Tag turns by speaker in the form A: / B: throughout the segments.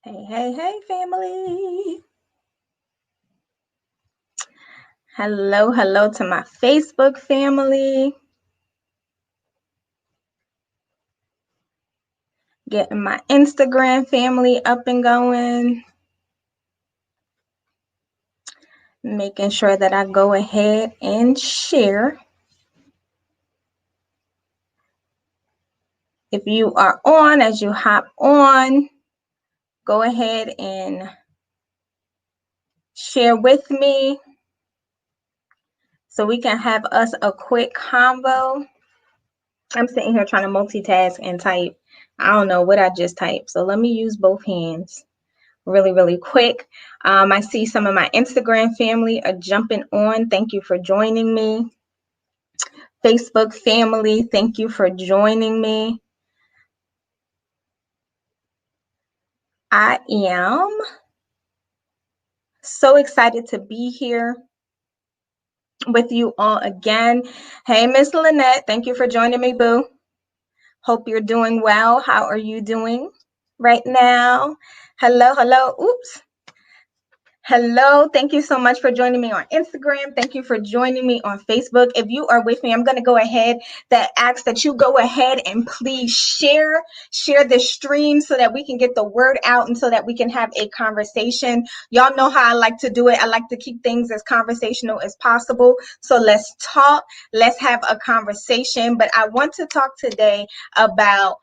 A: Hey, hey, hey, family. Hello, hello to my Facebook family. Getting my Instagram family up and going. Making sure that I go ahead and share. If you are on, as you hop on, go ahead and share with me so we can have us a quick convo. I'm sitting here trying to multitask and type. I don't know what I just typed, so let me use both hands really quick. I see some of my Instagram family are jumping on. Thank you for joining me. Facebook family, thank you for joining me. I am so excited to be here with you all again. Hey, Miss Lynette, thank you for joining me, boo. Hope you're doing well. How are you doing right now? Hello, hello. Oops. Hello, thank you so much for joining me on Instagram. Thank you for joining me on Facebook. If you are with me, I'm going to go ahead that ask that you go ahead and please share the stream so that we can get the word out and so that we can have a conversation. Y'all know how I like to do it. I like to keep things as conversational as possible. So let's talk, let's have a conversation. But I want to talk today about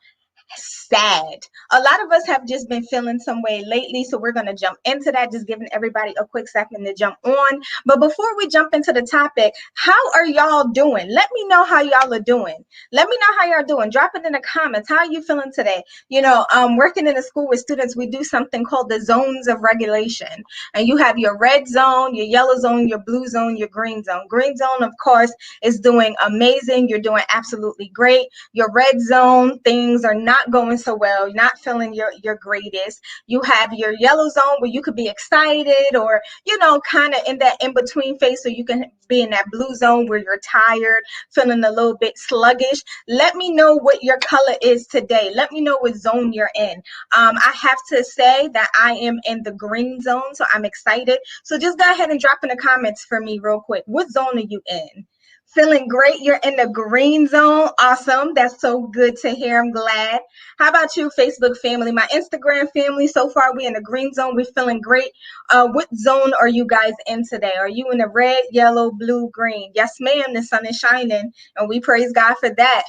A: S.A.D. A lot of us have just been feeling some way lately, so we're going to jump into that, just giving everybody a quick second to jump on. But before we jump into the topic, how are y'all doing? Let me know how y'all are doing. Let me know how y'all are doing. Drop it in the comments. How are you feeling today? You know, working in a school with students, we do something called the zones of regulation. And you have your red zone, your yellow zone, your blue zone, your green zone. Green zone, of course, is doing amazing. You're doing absolutely great. Your red zone, things are not going so well. You're not feeling your greatest. You have your yellow zone where you could be excited or, you know, kind of in that in-between phase. So you can be in that blue zone where you're tired, feeling a little bit sluggish. Let me know what your color is today. Let me know what zone you're in. I have to say that I am in the green zone, so I'm excited. So just go ahead and drop in the comments for me real quick. What zone are you in? Feeling great. You're in the green zone. Awesome. That's so good to hear. I'm glad. How about you, Facebook family? My Instagram family, so far we in the green zone. We're feeling great. What zone are you guys in today? Are you in the red, yellow, blue, green? Yes, ma'am. The sun is shining, and we praise God for that.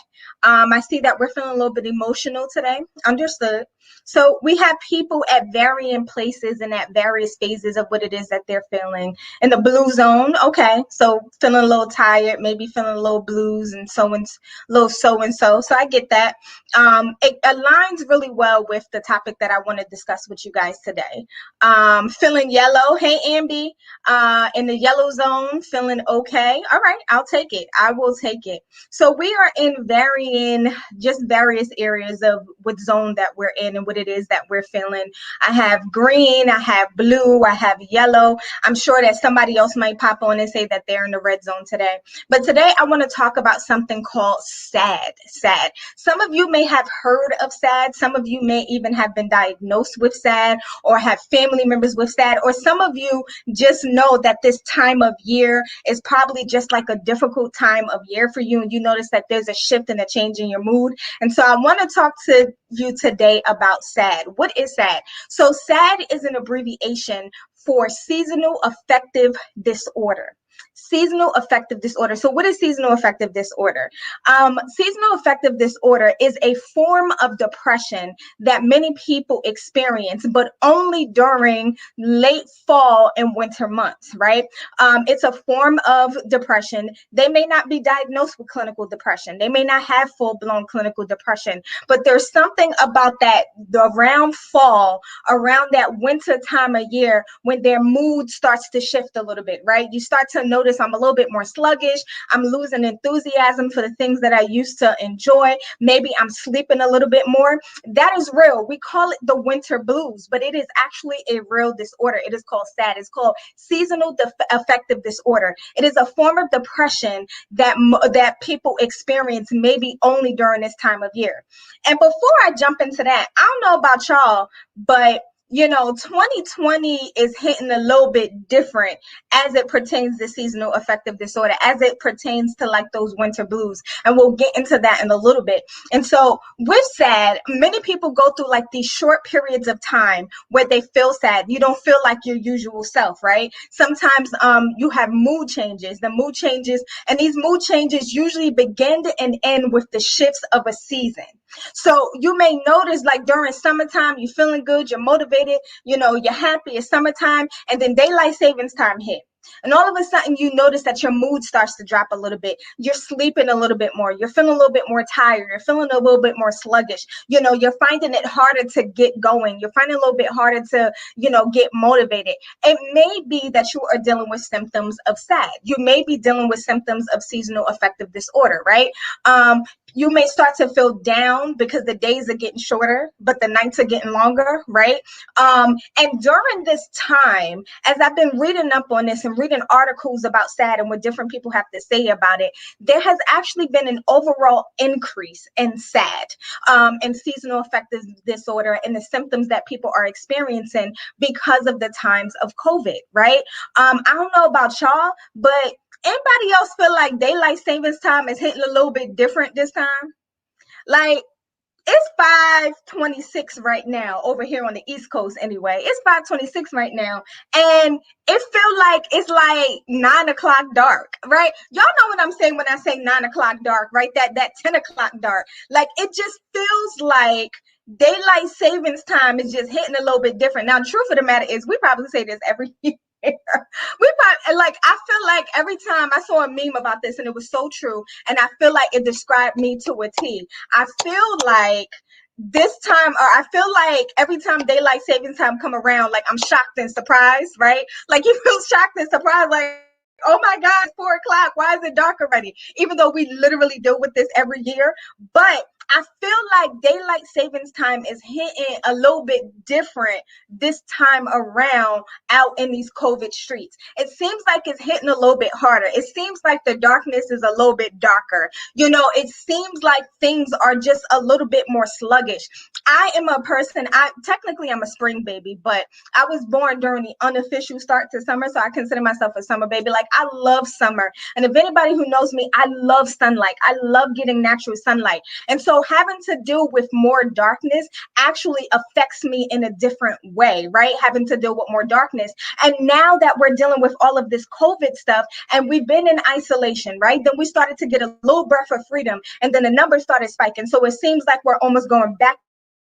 A: I see that we're feeling a little bit emotional today. Understood. So we have people at varying places and at various phases of what it is that they're feeling. In the blue zone, okay, so feeling a little tired, maybe feeling a little blues and little so and so. So I get that. It aligns really well with the topic that I want to discuss with you guys today. Feeling yellow. Hey, Ambi, in the yellow zone, feeling okay. All right, I'll take it. I will take it. So we are in various areas of what zone that we're in and what it is that we're feeling. I have green, I have blue, I have yellow. I'm sure that somebody else might pop on and say that they're in the red zone today. But today I want to talk about something called S.A.D. S.A.D. Some of you may have heard of S.A.D. Some of you may even have been diagnosed with S.A.D. or have family members with S.A.D. Or some of you just know that this time of year is probably just like a difficult time of year for you, and you notice that there's a shift and a change in your mood. And so I want to talk to you today about S.A.D. What is S.A.D.? So S.A.D. is an abbreviation for seasonal affective disorder. Seasonal affective disorder. So what is seasonal affective disorder? Seasonal affective disorder is a form of depression that many people experience, but only during late fall and winter months, right? It's a form of depression. They may not be diagnosed with clinical depression. They may not have full-blown clinical depression, but there's something about that around fall, around that winter time of year when their mood starts to shift a little bit, right? You start to notice I'm a little bit more sluggish. I'm losing enthusiasm for the things that I used to enjoy. Maybe I'm sleeping a little bit more. That is real. We call it the winter blues, but it is actually a real disorder. It is called S.A.D. It's called seasonal affective disorder. It is a form of depression that people experience maybe only during this time of year. And before I jump into that, I don't know about y'all, but 2020 is hitting a little bit different as it pertains to seasonal affective disorder, as it pertains to like those winter blues. And we'll get into that in a little bit. And so with SAD, many people go through like these short periods of time where they feel sad. You don't feel like your usual self, right? Sometimes you have mood changes, and these mood changes usually begin and end with the shifts of a season. So you may notice like during summertime, you're feeling good, you're motivated, you're happy, it's summertime, and then daylight savings time hit. And all of a sudden, you notice that your mood starts to drop a little bit. You're sleeping a little bit more. You're feeling a little bit more tired. You're feeling a little bit more sluggish. You're finding it harder to get going. You're finding it a little bit harder to, get motivated. It may be that you are dealing with symptoms of SAD. You may be dealing with symptoms of seasonal affective disorder, right? You may start to feel down because the days are getting shorter, but the nights are getting longer, right? And during this time, as I've been reading up on this and reading articles about SAD and what different people have to say about it, there has actually been an overall increase in SAD, and seasonal affective disorder and the symptoms that people are experiencing because of the times of COVID, right? I don't know about y'all, but anybody else feel like daylight savings time is hitting a little bit different this time? Like, it's 5:26 right now over here on the East Coast anyway. It's 5:26 right now. And it feel like it's like 9 o'clock dark, right? Y'all know what I'm saying when I say 9 o'clock dark, right? That 10 o'clock dark. Like it just feels like daylight savings time is just hitting a little bit different. Now, the truth of the matter is we probably say this every year. We probably like I feel like every time I saw a meme about this and it was so true, and I feel like it described me to a T. I feel like this time, or I feel like every time daylight savings time come around, like I'm shocked and surprised, right? Like you feel shocked and surprised, like, oh my God, it's 4 o'clock. Why is it dark already? Even though we literally deal with this every year. But I feel like daylight savings time is hitting a little bit different this time around out in these COVID streets. It seems like it's hitting a little bit harder. It seems like the darkness is a little bit darker. It seems like things are just a little bit more sluggish. I am a person, I'm a spring baby, but I was born during the unofficial start to summer, so I consider myself a summer baby. Like I love summer. And if anybody who knows me, I love sunlight. I love getting natural sunlight. And so having to deal with more darkness actually affects me in a different way, right? Having to deal with more darkness. And now that we're dealing with all of this COVID stuff and we've been in isolation, right? Then we started to get a little breath of freedom and then the numbers started spiking. So it seems like we're almost going back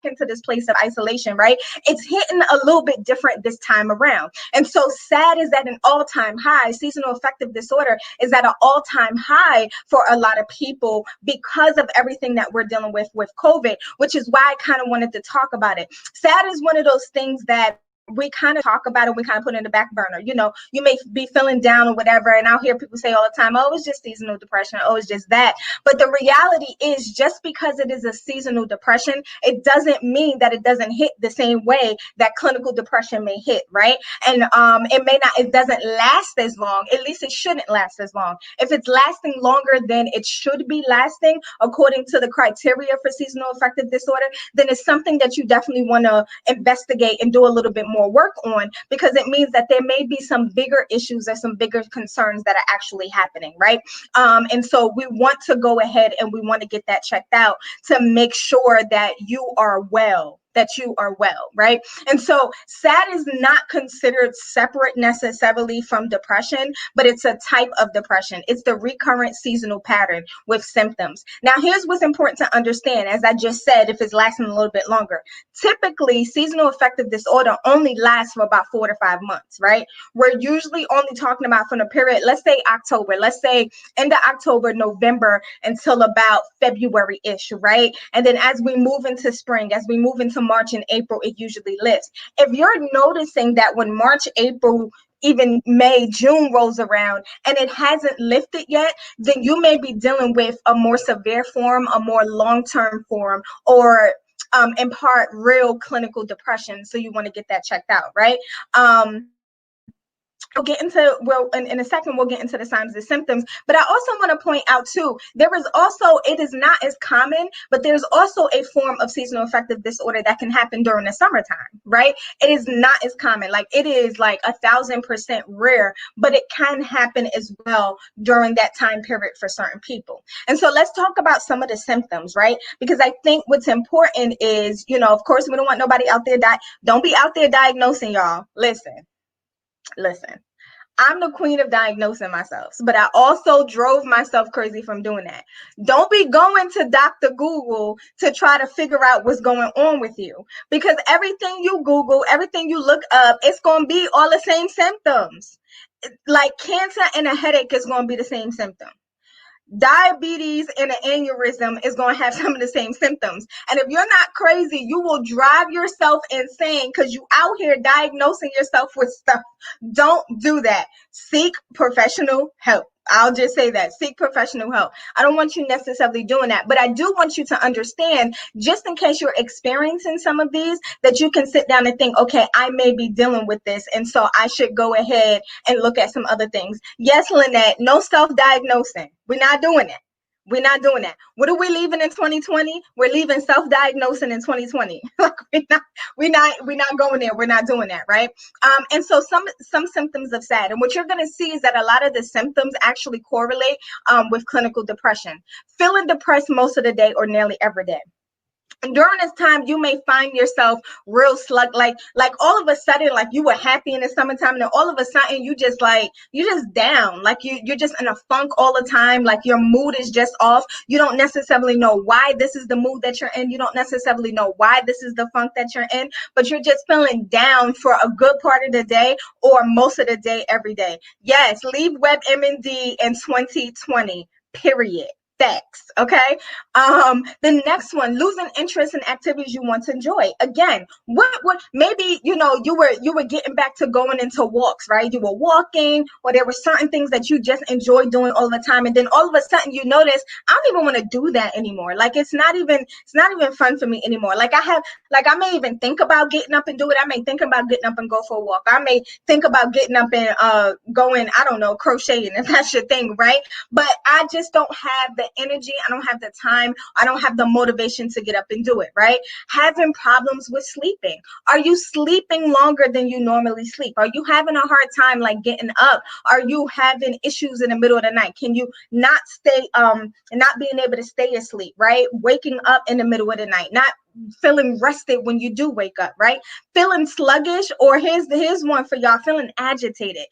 A: into this place of isolation, right? It's hitting a little bit different this time around. And so SAD is at an all-time high. Seasonal affective disorder is at an all-time high for a lot of people because of everything that we're dealing with COVID, which is why I kind of wanted to talk about it. SAD is one of those things that we kind of talk about it, we kind of put it in the back burner. You may be feeling down or whatever, and I'll hear people say all the time, oh, it's just seasonal depression, oh, it's just that. But the reality is, just because it is a seasonal depression, it doesn't mean that it doesn't hit the same way that clinical depression may hit, right? And it doesn't last as long. At least it shouldn't last as long. If it's lasting longer than it should be lasting, according to the criteria for seasonal affective disorder, then it's something that you definitely want to investigate and do a little bit more work on, because it means that there may be some bigger issues or some bigger concerns that are actually happening, right? And so we want to go ahead and we want to get that checked out to make sure that you are well, right? And so SAD is not considered separate necessarily from depression, but it's a type of depression. It's the recurrent seasonal pattern with symptoms. Now, here's what's important to understand. As I just said, if it's lasting a little bit longer, typically seasonal affective disorder only lasts for about 4 to 5 months, right? We're usually only talking about from the period, let's say October, let's say end of October, November, until about February-ish, right? And then as we move into spring, as we move into March and April, it usually lifts. If you're noticing that when March, April, even May, June rolls around and it hasn't lifted yet, then you may be dealing with a more severe form, a more long-term form, or in part real clinical depression. So you want to get that checked out, right? we'll get into, well, in a second we'll get into the signs and symptoms, but I also want to point out too, there is also, it is not as common, but there's also a form of seasonal affective disorder that can happen during the summertime, right? It is not as common, like it is like 1,000% rare, but it can happen as well during that time period for certain people. And so let's talk about some of the symptoms, right? Because I think what's important is, of course, we don't want nobody out there don't be out there diagnosing, y'all. Listen, I'm the queen of diagnosing myself, but I also drove myself crazy from doing that. Don't be going to Dr. Google to try to figure out what's going on with you, because everything you Google, everything you look up, it's going to be all the same symptoms. Like cancer and a headache is going to be the same symptom. Diabetes and an aneurysm is going to have some of the same symptoms. And if you're not crazy, you will drive yourself insane because you out here diagnosing yourself with stuff. Don't do that. Seek professional help. I'll just say that. Seek professional help. I don't want you necessarily doing that, but I do want you to understand, just in case you're experiencing some of these, that you can sit down and think, okay, I may be dealing with this, and so I should go ahead and look at some other things. Yes, Lynette, no self-diagnosing. We're not doing it. We're not doing that. What are we leaving in 2020? We're leaving self-diagnosing in 2020. Like we're not going there. We're not doing that, right? And so some symptoms of SAD, and what you're going to see is that a lot of the symptoms actually correlate with clinical depression. Feeling depressed most of the day or nearly every day. During this time, you may find yourself real like all of a sudden, like you were happy in the summertime, and then all of a sudden you just down, like you're just in a funk all the time, like your mood is just off. You don't necessarily know why this is the mood that you're in. You don't necessarily know why this is the funk that you're in, but you're just feeling down for a good part of the day or most of the day every day. Yes, leave WebMD in 2020, period. Facts. Okay. The next one, losing interest in activities you want to enjoy. Again, what maybe you were getting back to going into walks, right? You were walking, or there were certain things that you just enjoyed doing all the time, and then all of a sudden you notice, I don't even want to do that anymore. Like it's not even fun for me anymore. I may even think about getting up and do it. I may think about getting up and go for a walk. I may think about getting up and going, I don't know, crocheting, if that's your thing, right? But I just don't have the energy. I don't have the time. I don't have the motivation to get up and do it, right? Having problems with sleeping. Are you sleeping longer than you normally sleep? Are you having a hard time like getting up? Are you having issues in the middle of the night? Can you not not being able to stay asleep, right? Waking up in the middle of the night, not feeling rested when you do wake up, right? Feeling sluggish, or here's one for y'all, feeling agitated.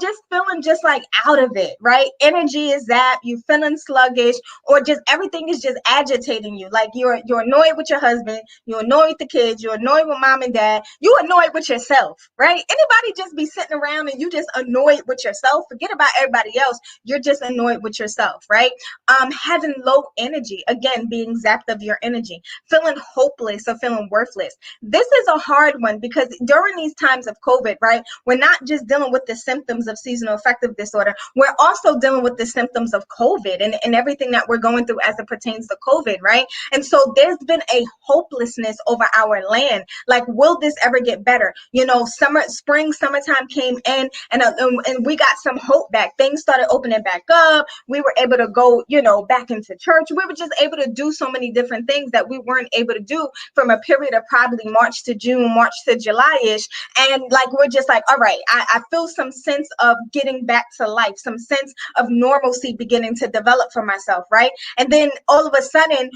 A: Just feeling just like out of it, right? Energy is zapped, you feeling sluggish, or just everything is just agitating you. Like you're annoyed with your husband, you're annoyed with the kids, you're annoyed with mom and dad, you annoyed with yourself, right? Anybody just be sitting around and you just annoyed with yourself? Forget about everybody else. You're just annoyed with yourself, right? Having low energy, again, being zapped of your energy, feeling hopeless or feeling worthless. This is a hard one because during these times of COVID, right, we're not just dealing with the symptoms of seasonal affective disorder, we're also dealing with the symptoms of COVID and everything that we're going through as it pertains to COVID, right? And so there's been a hopelessness over our land. Like, will this ever get better? Summertime came in, and we got some hope back. Things started opening back up. We were able to go, back into church. We were just able to do so many different things that we weren't able to do from a period of probably March to June, March to July-ish. And like, we're just like, all right, I feel some sense of getting back to life, some sense of normalcy beginning to develop for myself, right? And then all of a sudden,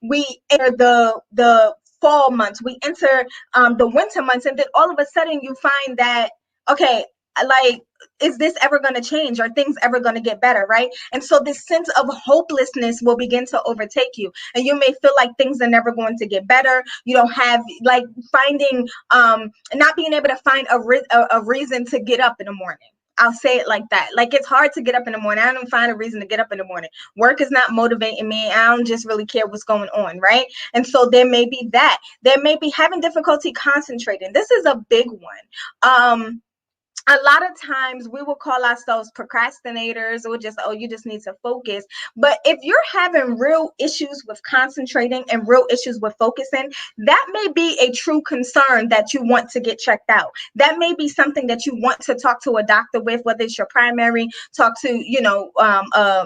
A: we enter the fall months, we enter the winter months, and then all of a sudden you find that, okay, like, is this ever going to change? Are things ever going to get better, right? And so this sense of hopelessness will begin to overtake you, and you may feel like things are never going to get better. You don't have, like, finding not being able to find a reason to get up in the morning. I'll say it like that. Like, it's hard to get up in the morning. I don't find a reason to get up in the morning. Work is not motivating me. I don't just really care what's going on, right? And so there may be that. There may be having difficulty concentrating. This is a big one. a lot of times we will call ourselves procrastinators or just, oh, you just need to focus. But if you're having real issues with concentrating and real issues with focusing, that may be a true concern that you want to get checked out. That may be something that you want to talk to a doctor with, whether it's your primary, talk to,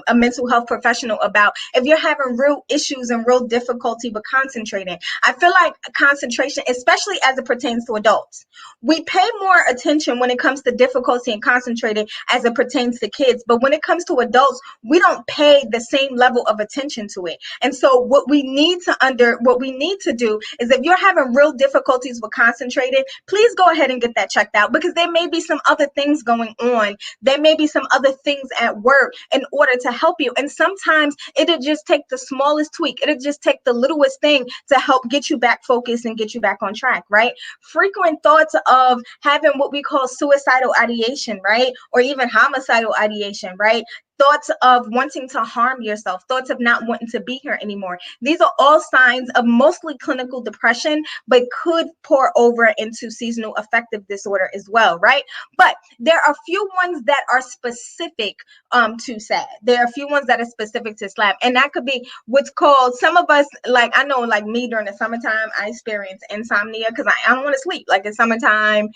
A: a mental health professional about. If you're having real issues and real difficulty with concentrating, I feel like concentration, especially as it pertains to adults, we pay more attention when it comes to difficulty in concentrating as it pertains to kids, but when it comes to adults, we don't pay the same level of attention to it. And so what we need to do is, if you're having real difficulties with concentrating, please go ahead and get that checked out, because there may be some other things going on. There may be some other things at work in order to help you. And sometimes it'll just take the smallest tweak. It'll just take the littlest thing to help get you back focused and get you back on track, right? Frequent thoughts of having what we call suicidal ideation, right? Or even homicidal ideation, right? Thoughts of wanting to harm yourself, thoughts of not wanting to be here anymore. These are all signs of mostly clinical depression, but could pour over into seasonal affective disorder as well, right? But there are a few ones that are specific to S.A.D. There are a few ones that are specific to SLAP, and that could be what's called, some of us, like I know, like me, during the summertime, I experience insomnia because I don't want to sleep. Like, it's summertime,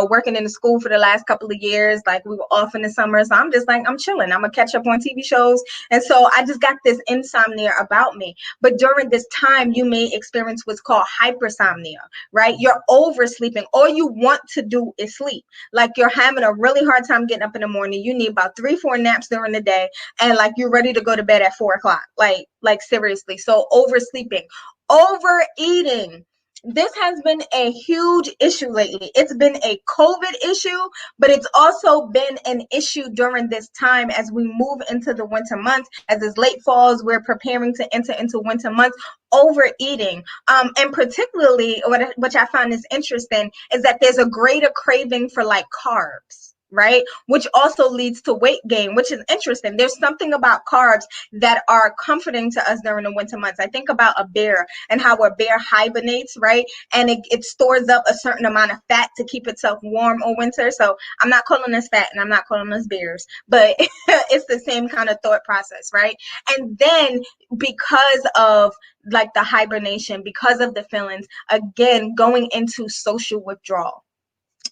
A: working in the school for the last couple of years, like we were off in the summer, so I'm just like, I'm chilling. I'm gonna catch up on TV shows, and so I just got this insomnia about me. But during this time, you may experience what's called hypersomnia, right? You're oversleeping. All you want to do is sleep. Like, you're having a really hard time getting up in the morning. You need about 3-4 naps during the day, and like you're ready to go to bed at 4 o'clock. Like seriously. So oversleeping, overeating. This has been a huge issue lately. It's been a COVID issue, but it's also been an issue during this time as we move into the winter months. As it's late falls, we're preparing to enter into winter months. Overeating, and particularly which I find is interesting, is that there's a greater craving for like carbs, right? Which also leads to weight gain, which is interesting. There's something about carbs that are comforting to us during the winter months. I think about a bear and how a bear hibernates, right? And it stores up a certain amount of fat to keep itself warm all winter. So I'm not calling us fat and I'm not calling us bears, but it's the same kind of thought process, right? And then because of like the hibernation, because of the feelings, again, going into social withdrawal.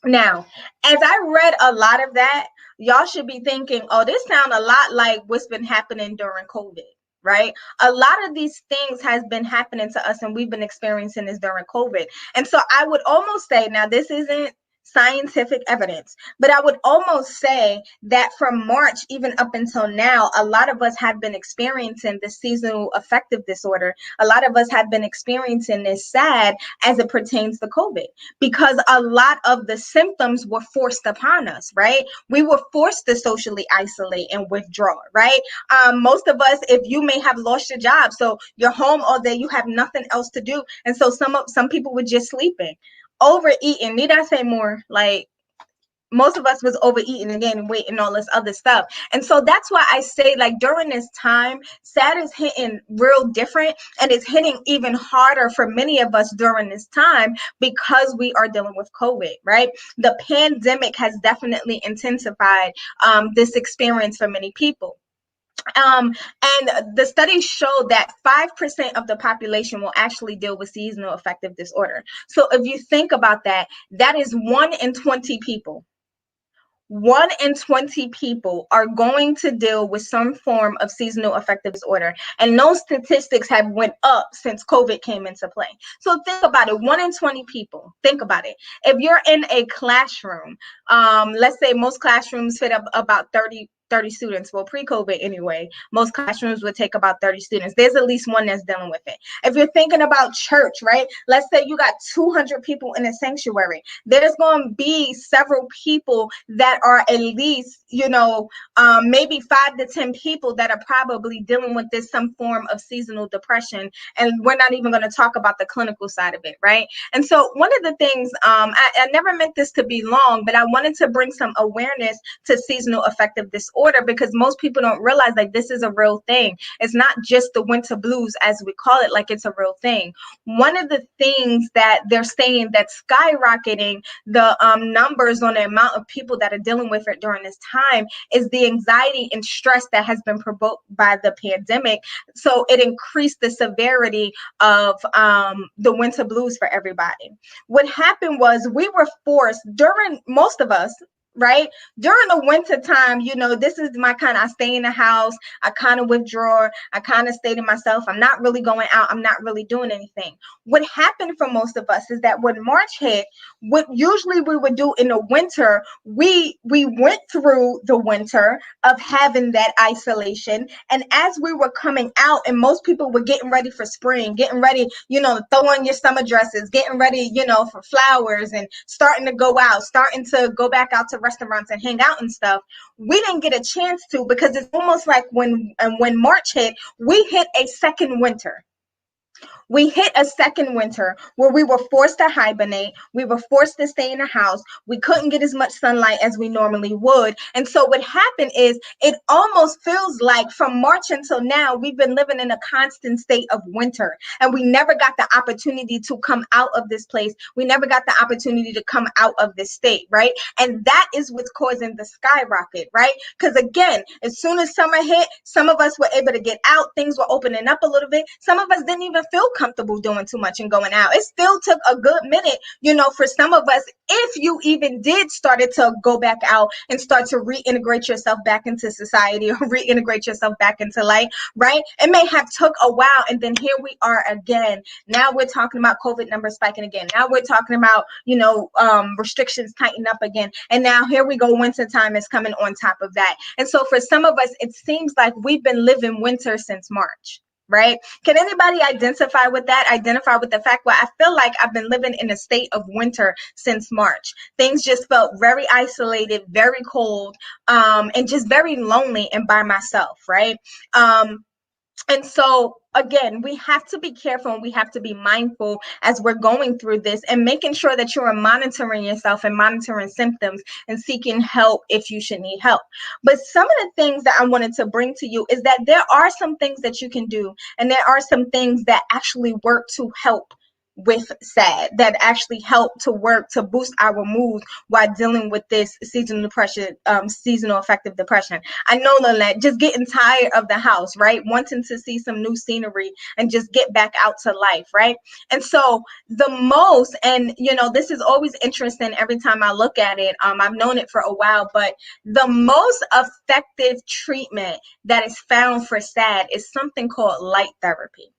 A: Now, as I read a lot of that, y'all should be thinking, oh, this sounds a lot like what's been happening during COVID, right? A lot of these things has been happening to us, and we've been experiencing this during COVID. And so I would almost say, now this isn't scientific evidence, but I would almost say that from March even up until now, a lot of us have been experiencing the seasonal affective disorder. A lot of us have been experiencing this S.A.D as it pertains to COVID, because a lot of the symptoms were forced upon us, right? We were forced to socially isolate and withdraw, right? Most of us, if you may have lost your job, so you're home all day, you have nothing else to do, and so some people were just sleeping. Overeating, need I say more? Like, most of us was overeating and gaining weight and all this other stuff. And so that's why I say, like, during this time, S.A.D is hitting real different, and it's hitting even harder for many of us during this time because we are dealing with COVID, right? The pandemic has definitely intensified this experience for many people. And the studies show that 5% of the population will actually deal with seasonal affective disorder. So if you think about that, that is 1 in 20 people. 1 in 20 people are going to deal with some form of seasonal affective disorder. And those statistics have went up since COVID came into play. So think about it, 1 in 20 people. Think about it. If you're in a classroom, let's say most classrooms fit up about 30 students. Well, pre-COVID anyway, most classrooms would take about 30 students. There's at least one that's dealing with it. If you're thinking about church, right? Let's say you got 200 people in a sanctuary. There's going to be several people that are at least, maybe 5 to 10 people that are probably dealing with this, some form of seasonal depression. And we're not even going to talk about the clinical side of it, right? And so one of the things, I never meant this to be long, but I wanted to bring some awareness to seasonal affective disorder. order, because most people don't realize like this is a real thing. It's not just the winter blues as we call it, like it's a real thing. One of the things that they're saying that's skyrocketing the numbers on the amount of people that are dealing with it during this time is the anxiety and stress that has been provoked by the pandemic. So it increased the severity of the winter blues for everybody. What happened was we were forced during, most of us, right, during the winter time, this is my kind of, I stay in the house, I kind of withdraw, I kind of stay to myself, I'm not really going out, I'm not really doing anything. What happened for most of us is that when March hit, what usually we would do in the winter, we went through the winter of having that isolation, and as we were coming out and most people were getting ready for spring, getting ready, to throw on your summer dresses, getting ready, for flowers, and starting to go out, starting to go back out to restaurants and hang out and stuff, we didn't get a chance to, because it's almost like when March hit, we hit a second winter. We hit a second winter where we were forced to hibernate. We were forced to stay in the house. We couldn't get as much sunlight as we normally would. And so what happened is it almost feels like from March until now, we've been living in a constant state of winter, and we never got the opportunity to come out of this place. We never got the opportunity to come out of this state, right? And that is what's causing the skyrocket, right? Because again, as soon as summer hit, some of us were able to get out. Things were opening up a little bit. Some of us didn't even feel comfortable doing too much and going out. It still took a good minute, for some of us, if you even did started to go back out and start to reintegrate yourself back into society or reintegrate yourself back into life, right? It may have took a while, and then here we are again. Now we're talking about COVID numbers spiking again. Now we're talking about, restrictions tighten up again. And now here we go, winter time is coming on top of that. And so for some of us, it seems like we've been living winter since March. Right? Can anybody identify with that? Identify with the fact, well, I feel like I've been living in a state of winter since March. Things just felt very isolated, very cold, and just very lonely and by myself, right? And so, again, we have to be careful and we have to be mindful as we're going through this, and making sure that you are monitoring yourself and monitoring symptoms and seeking help if you should need help. But some of the things that I wanted to bring to you is that there are some things that you can do, and there are some things that actually work to help with SAD, that actually help to work to boost our mood while dealing with this seasonal depression, seasonal affective depression. I know, Lynette, just getting tired of the house, right? Wanting to see some new scenery and just get back out to life, right? And so the most, and this is always interesting every time I look at it. I've known it for a while, but the most effective treatment that is found for SAD is something called light therapy.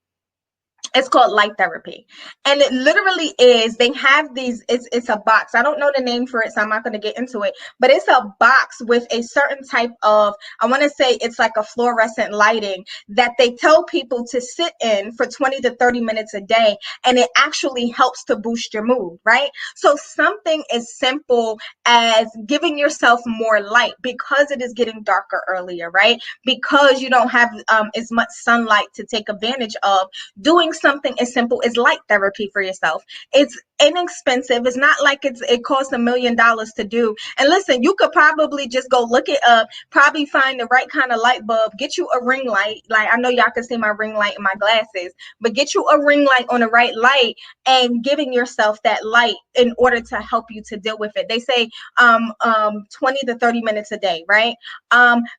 A: It's called light therapy. And it literally is, they have these, it's a box. I don't know the name for it, so I'm not going to get into it, but it's a box with a certain type of, I want to say it's like a fluorescent lighting that they tell people to sit in for 20 to 30 minutes a day. And it actually helps to boost your mood, right? So something as simple as giving yourself more light because it is getting darker earlier, right? Because you don't have as much sunlight to take advantage of. Doing something as simple as light therapy for yourself. It's inexpensive. It's not like it costs $1 million to do. And listen, you could probably just go look it up, probably find the right kind of light bulb, get you a ring light. Like, I know y'all can see my ring light in my glasses, but get you a ring light on the right light and giving yourself that light in order to help you to deal with it. They say 20 to 30 minutes a day, right?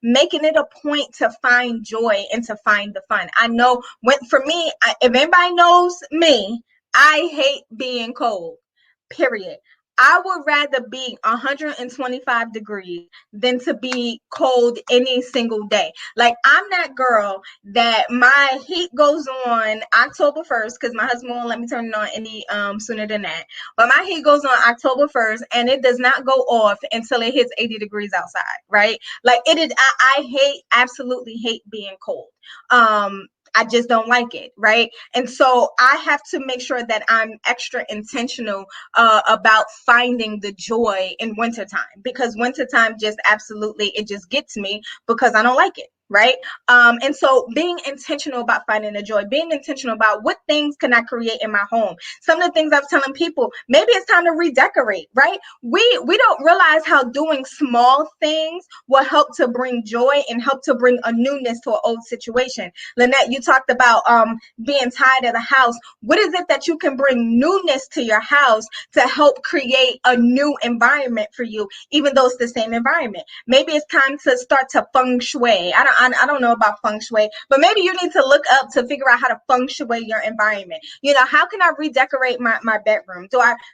A: Making it a point to find joy and to find the fun. I know for me, if anybody knows me, I hate being cold, period. I would rather be 125 degrees than to be cold any single day. Like, I'm that girl that my heat goes on October 1st, because my husband won't let me turn it on any sooner than that. But my heat goes on October 1st, and it does not go off until it hits 80 degrees outside, right? Like, it is, I absolutely hate being cold. I just don't like it, right? And so I have to make sure that I'm extra intentional about finding the joy in wintertime, because wintertime just absolutely, it just gets me because I don't like it. right? And so being intentional about finding the joy, being intentional about what things can I create in my home. Some of the things I was telling people, maybe it's time to redecorate, right? We don't realize how doing small things will help to bring joy and help to bring a newness to an old situation. Lynette, you talked about being tired of the house. What is it that you can bring newness to your house to help create a new environment for you, even though it's the same environment? Maybe it's time to start to feng shui. I don't know about feng shui, but maybe you need to look up to figure out how to feng shui your environment. You know, how can I redecorate my bedroom?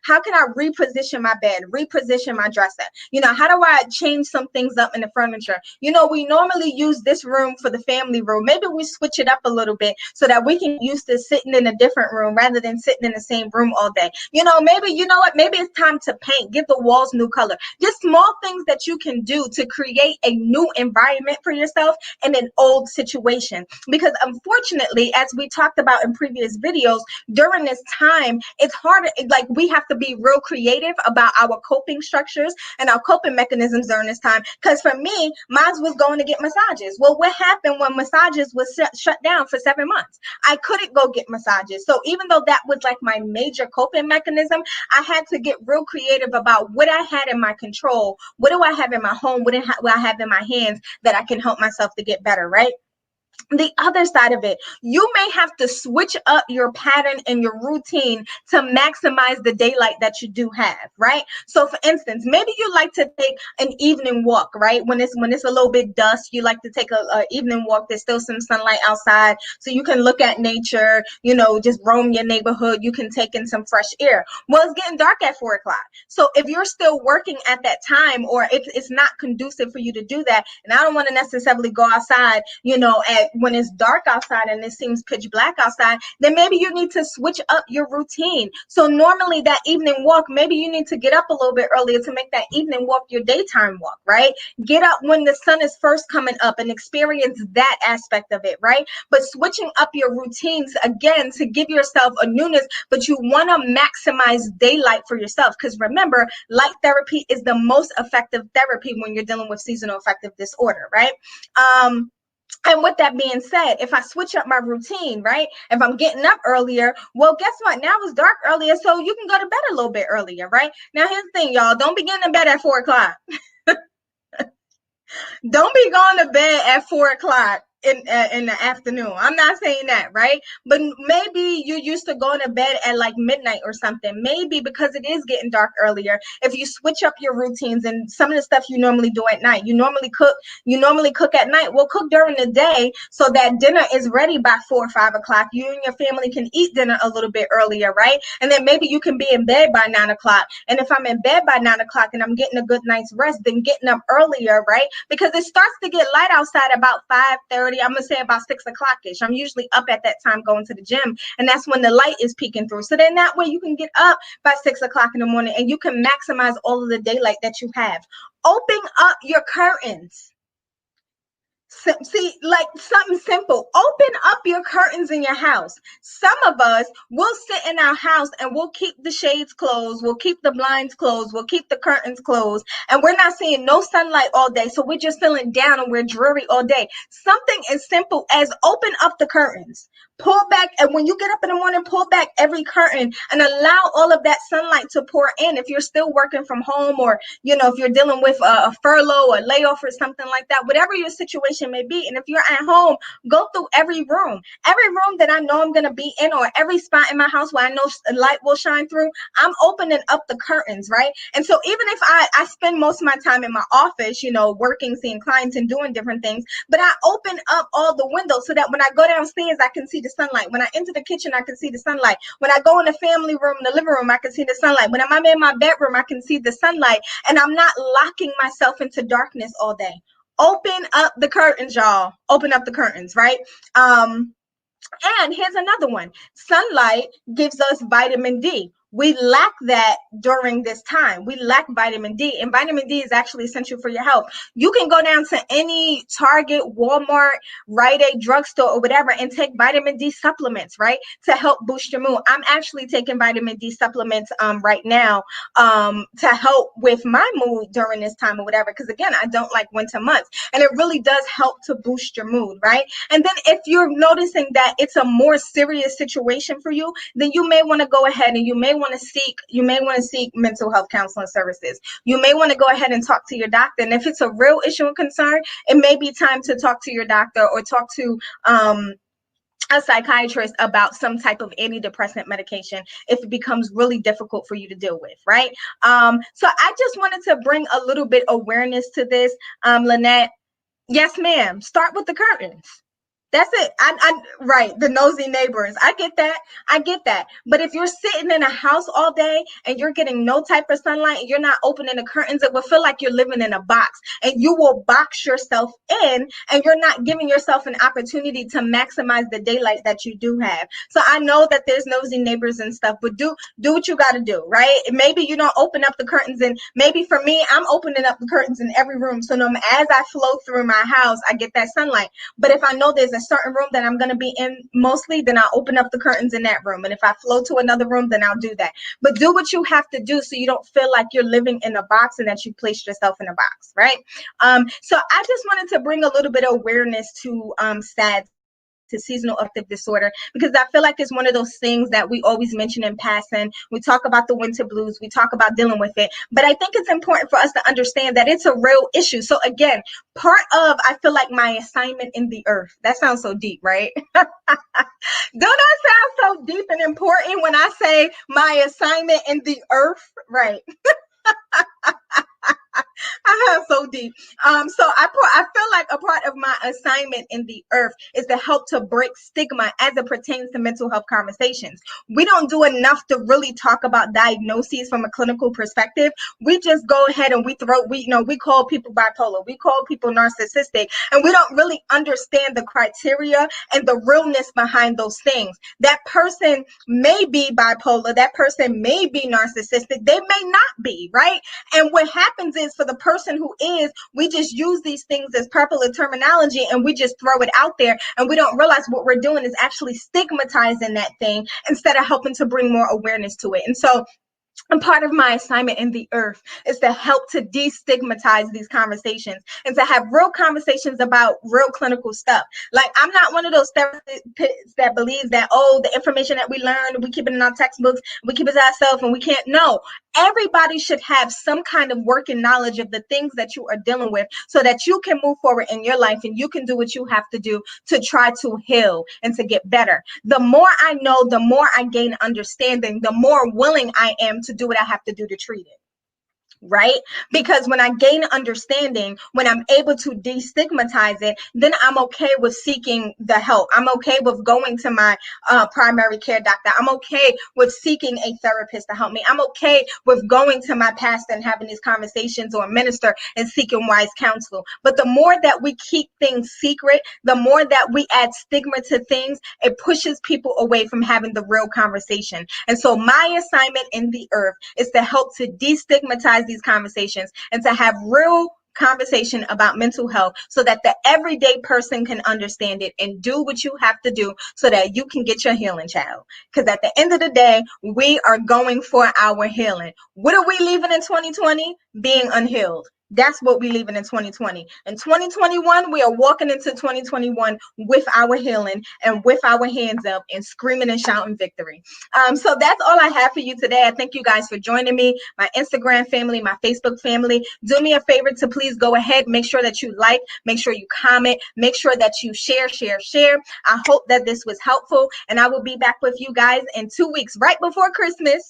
A: How can I reposition my bed, reposition my dresser? You know, how do I change some things up in the furniture? You know, we normally use this room for the family room. Maybe we switch it up a little bit so that we can use to sitting in a different room rather than sitting in the same room all day. You know, maybe, you know what, maybe it's time to paint, give the walls new color. Just small things that you can do to create a new environment for yourself in an old situation. Because unfortunately, as we talked about in previous videos, during this time, it's harder, like we have to be real creative about our coping structures and our coping mechanisms during this time. Because for me, mine was going to get massages. Well, what happened when massages was shut down for 7 months? I couldn't go get massages. So even though that was like my major coping mechanism, I had to get real creative about what I had in my control. What do I have in my home? What do I have in my hands that I can help myself to get better, right? The other side of it, you may have to switch up your pattern and your routine to maximize the daylight that you do have, right? So for instance, maybe you like to take an evening walk, right? When it's a little bit dusk, you like to take a evening walk. There's still some sunlight outside, so you can look at nature, you know, just roam your neighborhood. You can take in some fresh air. Well, it's getting dark at 4 o'clock. So if you're still working at that time, or it's not conducive for you to do that, and I don't want to necessarily go outside, you know, at when it's dark outside and it seems pitch black outside, then maybe you need to switch up your routine. So normally that evening walk, maybe you need to get up a little bit earlier to make that evening walk your daytime walk, right? Get up when the sun is first coming up and experience that aspect of it, right? But switching up your routines again to give yourself a newness, but you want to maximize daylight for yourself. Because remember, light therapy is the most effective therapy when you're dealing with seasonal affective disorder, right? And with that being said, if I switch up my routine, right? If I'm getting up earlier, well, guess what? Now it's dark earlier, so you can go to bed a little bit earlier, right? Now, here's the thing, y'all. Don't be getting in bed at 4 o'clock. Don't be going to bed at 4 o'clock in the afternoon. I'm not saying that, right? But maybe you're used to going to bed at like midnight or something. Maybe because it is getting dark earlier, if you switch up your routines and some of the stuff you normally do at night, you normally cook at night. Well, cook during the day so that dinner is ready by 4 or 5 o'clock. You and your family can eat dinner a little bit earlier, right? And then maybe you can be in bed by 9 o'clock. And if I'm in bed by 9 o'clock and I'm getting a good night's rest, then getting up earlier, right? Because it starts to get light outside about 5:30. I'm gonna say about 6 o'clock-ish. I'm usually up at that time going to the gym, and that's when the light is peeking through. So then that way you can get up by 6 o'clock in the morning and you can maximize all of the daylight that you have. Open up your curtains. See, like something simple. Open up your curtains in your house. Some of us will sit in our house and we'll keep the shades closed, we'll keep the blinds closed, we'll keep the curtains closed, and we're not seeing no sunlight all day. So we're just feeling down and we're dreary all day. Something as simple as open up the curtains. Pull back, and when you get up in the morning, pull back every curtain and allow all of that sunlight to pour in. If you're still working from home, or if you're dealing with a furlough or layoff or something like that, whatever your situation may be. And if you're at home, go through every room that I know I'm going to be in, or every spot in my house where I know light will shine through. I'm opening up the curtains, right? And so even if I spend most of my time in my office, working, seeing clients and doing different things, but I open up all the windows so that when I go downstairs, I can see the sunlight. When I enter the kitchen, I can see the sunlight. When I go in the family room, the living room, I can see the sunlight. When I'm in my bedroom, I can see the sunlight, and I'm not locking myself into darkness all day. Open up the curtains, y'all. Open up the curtains, right? And here's another one. Sunlight gives us vitamin D. We lack that during this time. We lack vitamin D, and vitamin D is actually essential for your health. You can go down to any Target, Walmart, Rite Aid, drugstore, or whatever, and take vitamin D supplements, right, to help boost your mood. I'm actually taking vitamin D supplements right now to help with my mood during this time or whatever, because again, I don't like winter months, and it really does help to boost your mood, right? And then if you're noticing that it's a more serious situation for you, then you may want to go ahead and you may want to seek mental health counseling services. You may want to go ahead and talk to your doctor. And if it's a real issue and concern, it may be time to talk to your doctor or talk to a psychiatrist about some type of antidepressant medication if it becomes really difficult for you to deal with, right? So I just wanted to bring a little bit awareness to this, Lynette. Yes, ma'am. Start with the curtains. That's it. Right. The nosy neighbors. I get that. I get that. But if you're sitting in a house all day and you're getting no type of sunlight and you're not opening the curtains, it will feel like you're living in a box, and you will box yourself in, and you're not giving yourself an opportunity to maximize the daylight that you do have. So I know that there's nosy neighbors and stuff, but do what you got to do, right? Maybe you don't open up the curtains, and maybe for me, I'm opening up the curtains in every room. So as I flow through my house, I get that sunlight. But if I know there's a certain room that I'm going to be in mostly, then I'll open up the curtains in that room. And if I flow to another room, then I'll do that. But do what you have to do so you don't feel like you're living in a box and that you placed yourself in a box, right? So I just wanted to bring a little bit of awareness to SAD, to seasonal affective disorder, because I feel like it's one of those things that we always mention in passing. We talk about the winter blues, we talk about dealing with it, but I think it's important for us to understand that it's a real issue. So again, I feel like my assignment in the earth, that sounds so deep, right? Don't that sound so deep and important when I say my assignment in the earth, right? I have so deep. So I feel like a part of my assignment in the earth is to help to break stigma as it pertains to mental health conversations. We don't do enough to really talk about diagnoses from a clinical perspective. We just go ahead and we call people bipolar, we call people narcissistic, and we don't really understand the criteria and the realness behind those things. That person may be bipolar, that person may be narcissistic, they may not be, right? And what happens is, for the person who is, we just use these things as popular terminology and we just throw it out there, and we don't realize what we're doing is actually stigmatizing that thing instead of helping to bring more awareness to it. And so and part of my assignment in the earth is to help to destigmatize these conversations and to have real conversations about real clinical stuff. Like, I'm not one of those therapists that believes that, the information that we learned, we keep it in our textbooks, we keep it to ourselves, and we can't. No, everybody should have some kind of working knowledge of the things that you are dealing with so that you can move forward in your life and you can do what you have to do to try to heal and to get better. The more I know, the more I gain understanding, the more willing I am to do what I have to do to treat it. Right? Because when I gain understanding, when I'm able to destigmatize it, then I'm okay with seeking the help. I'm okay with going to my primary care doctor. I'm okay with seeking a therapist to help me. I'm okay with going to my pastor and having these conversations, or a minister, and seeking wise counsel. But the more that we keep things secret, the more that we add stigma to things, it pushes people away from having the real conversation. And so my assignment in the earth is to help to destigmatize these conversations and to have real conversation about mental health so that the everyday person can understand it and do what you have to do so that you can get your healing, child. Because at the end of the day, we are going for our healing. What are we leaving in 2020? Being unhealed. That's what we're leaving in 2020. In 2021, we are walking into 2021 with our healing and with our hands up and screaming and shouting victory. So that's all I have for you today. I thank you guys for joining me, my Instagram family, my Facebook family. Do me a favor to please go ahead, make sure that you like, make sure you comment, make sure that you share. I hope that this was helpful, and I will be back with you guys in 2 weeks, right before Christmas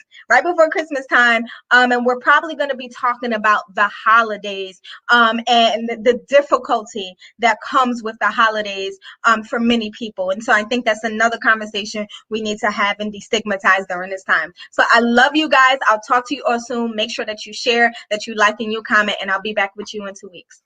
A: time. And we're probably going to be talking about the holidays, and the difficulty that comes with the holidays for many people. And so I think that's another conversation we need to have and destigmatize during this time. So I love you guys. I'll talk to you all soon. Make sure that you share, that you like, and you comment, and I'll be back with you in 2 weeks.